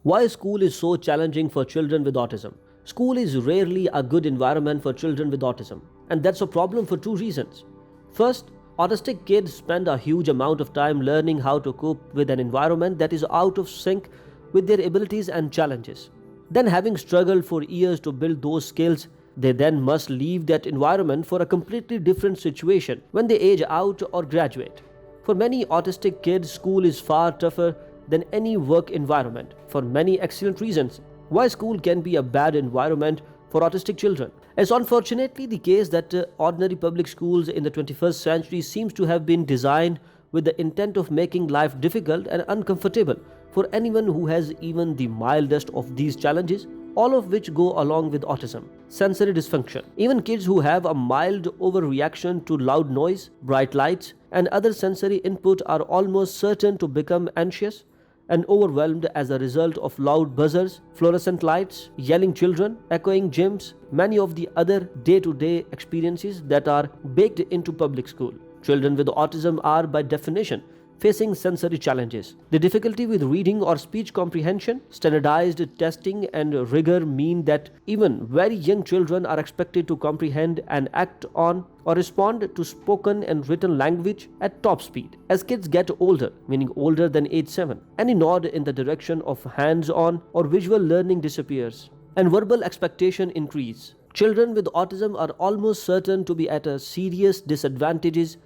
Why school is so challenging for children with autism? School is rarely a good environment for children with autism, and that's a problem for two reasons. First, autistic kids spend a huge amount of time learning how to cope with an environment that is out of sync with their abilities and challenges. Then, having struggled for years to build those skills, they then must leave that environment for a completely different situation when they age out or graduate. For many autistic kids, school is far tougher than any work environment for many excellent reasons. Why school can be a bad environment for autistic children? It's unfortunately the case that ordinary public schools in the 21st century seems to have been designed with the intent of making life difficult and uncomfortable for anyone who has even the mildest of these challenges, all of which go along with autism. Sensory dysfunction. Even kids who have a mild overreaction to loud noise, bright lights, and other sensory input are almost certain to become anxious and overwhelmed as a result of loud buzzers, fluorescent lights, yelling children, echoing gyms, many of the other day-to-day experiences that are baked into public school. Children with autism are, by definition, facing sensory challenges. The difficulty with reading or speech comprehension, standardized testing, and rigor mean that even very young children are expected to comprehend and act on or respond to spoken and written language at top speed. As kids get older, meaning older than age 7, any nod in the direction of hands-on or visual learning disappears, and verbal expectation increase. Children with autism are almost certain to be at a serious disadvantages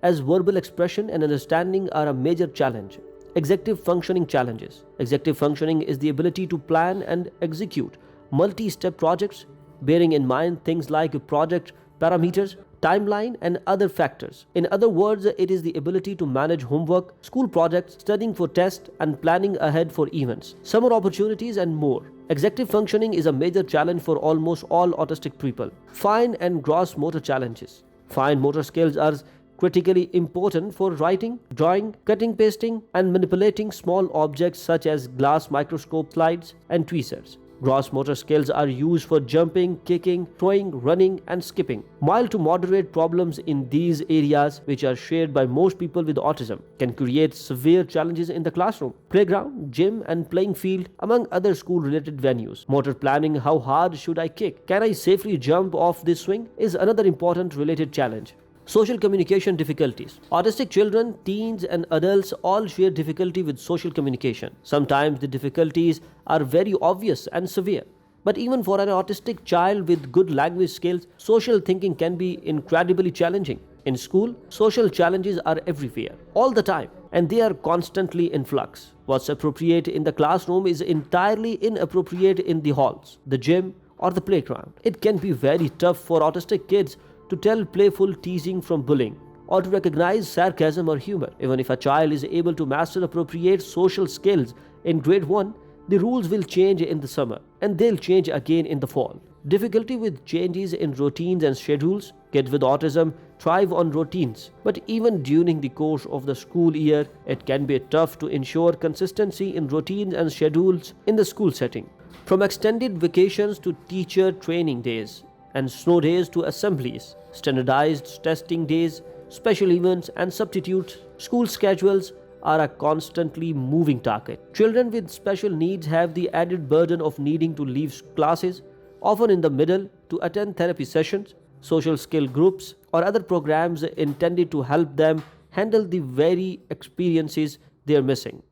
as verbal expression and understanding are a major challenge. Executive functioning challenges. Executive functioning is the ability to plan and execute multi-step projects, bearing in mind things like project parameters, timeline, and other factors. In other words, it is the ability to manage homework, school projects, studying for tests, and planning ahead for events, summer opportunities, and more. Executive functioning is a major challenge for almost all autistic people. Fine and gross motor challenges. Fine motor skills are critically important for writing, drawing, cutting, pasting, and manipulating small objects such as glass microscope slides and tweezers. Gross motor skills are used for jumping, kicking, throwing, running, and skipping. Mild to moderate problems in these areas, which are shared by most people with autism, can create severe challenges in the classroom, playground, gym, and playing field, among other school-related venues. Motor planning: how hard should I kick? Can I safely jump off this swing? Is another important related challenge. Social communication difficulties. Autistic children, teens, and adults all share difficulty with social communication. Sometimes the difficulties are very obvious and severe. But even for an autistic child with good language skills, social thinking can be incredibly challenging. In school, social challenges are everywhere, all the time, and they are constantly in flux. What's appropriate in the classroom is entirely inappropriate in the halls, the gym, or the playground. It can be very tough for autistic kids to tell playful teasing from bullying, or to recognize sarcasm or humor. Even if a child is able to master appropriate social skills in grade 1, the rules will change in the summer, and they'll change again in the fall. Difficulty with changes in routines and schedules. Kids with autism thrive on routines, but even during the course of the school year, it can be tough to ensure consistency in routines and schedules in the school setting. From extended vacations to teacher training days, and snow days to assemblies, standardized testing days, special events, and substitutes, school schedules are a constantly moving target. Children with special needs have the added burden of needing to leave classes, often in the middle, to attend therapy sessions, social skill groups, or other programs intended to help them handle the very experiences they are missing.